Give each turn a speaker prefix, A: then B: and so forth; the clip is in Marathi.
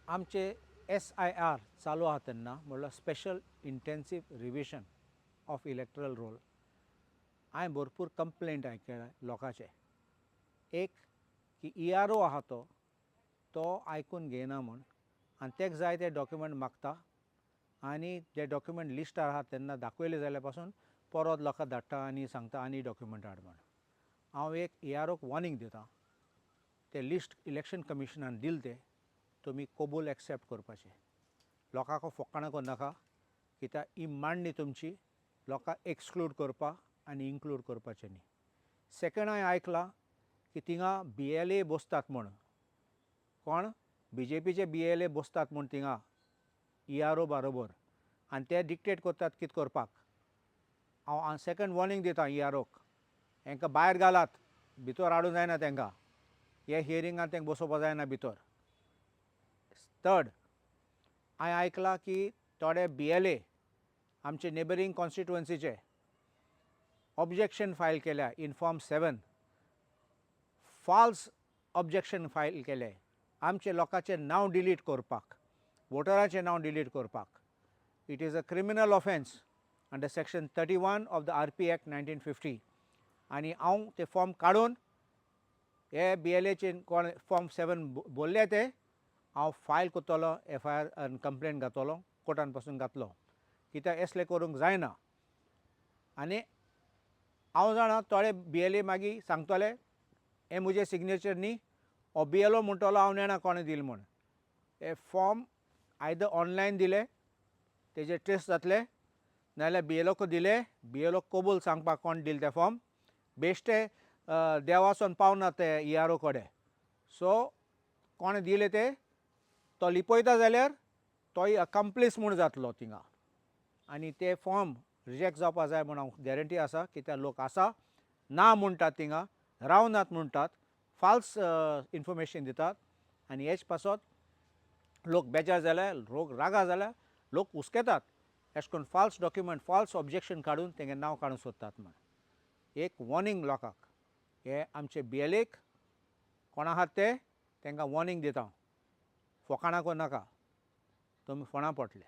A: आमचे SIR चालू आहा तेन्ना म्हणल्यार special intensive revision of electoral roll हांवें भरपूर कंप्लेंट आयकल्या लोकांचे. एक की ERO आहा तो आयकून घेयना म्हूण आनी ताका जाय ते डॉक्युमेंट मागता आनी जे डॉक्युमेंट लिस्टार आहा तेन्ना दाखयले जाल्यार पासून परत लोकांक धाडटा आनी सांगता आनी डॉक्युमेंट हाड म्हूण. हांव एक EROक वॉर्निंग दितां, ते लिस्ट इलेक्शन कमिशनान दिले ते तुमी कबूल एक्सेप्ट करपाचे. लोकांक फकाणां करनाका, कित्याक ही मांडणी तुमची लोकांक एक्सक्लूड करपाक आनी इन्क्लूड करपाचें न्ही. सेकंड हांवें आयकलां की थिंगा BLA बसतात म्हूण. कोण? BJPचे BLA बसतात म्हूण थिंगा ERO बरोबर आनी ते डिक्टेट करतात कितें करपाक. हांव सेकंड वॉर्निंग दितां EROक, हांकां भायर घालात, भितर हाडूंक जायना तांकां. हे हियरिंगांत तांकां बसोवपाक जायना भितर. थर्ड, हांवें आयकलां की थोडे BLA आमचे नेबरींग कॉन्स्टिट्युएन्सीचे ऑब्जेक्शन फायल केल्या in form 7, false objection file केले आमचे लोकांचें नांव डिलीट करपाक, वोटरांचें नांव डिलीट करपाक. It is a criminal offence under section 31 of the RP Act 1950. आनी हांव ते फॉर्म काडून हे BLAचे कोण फॉर्म 7 बोल्ले ते हांव फायल करतलो, FIR कंप्लेंट घातलो, कोर्टान पासून घातलो, कित्याक असलें करूंक जायना. आनी हांव जाणा थोडे BLA मागीर सांगतले हे म्हजे सिग्नेचर न्ही, हो BLO म्हणटलो हांव नेणा कोणें दिले म्हूण. हे फॉर्म आयदर ऑनलायन दिले तेजे ट्रेस जातले, नाजाल्यार BLOक दिले, BLO कबूल सांगपाक कोण दिले ते फॉर्म. बेश्टे देवासून पावनात ते ERO कडेन. सो कोणें दिले ते तो लिपयता जाल्यार तोय अकम्प्लीस म्हूण जातलो थिंगा. आनी ते फॉर्म रिजेक्ट जावपाक जाय म्हूण हांव गॅरंटी आसा, कित्याक लोक आसा ना म्हणटात थिंगा, रावनात म्हणटात, फाल्स इन्फॉर्मेशन दितात आनी हेच पासत लोक बेजार जाल्यार, लोक रागा जाल्यार लोक हुस्केतात. अशें करून फाल्स डॉक्युमेंट, फाल्स ऑब्जेक्शन काडून तेंगे नांव काडूंक सोदतात म्हूण. एक वॉर्निंग लोकांक, हे आमचे BLAक कोण आहात ते तांकां वॉर्निंग दिता, फकाणां करनाका, तुमी फोंडा पडटले.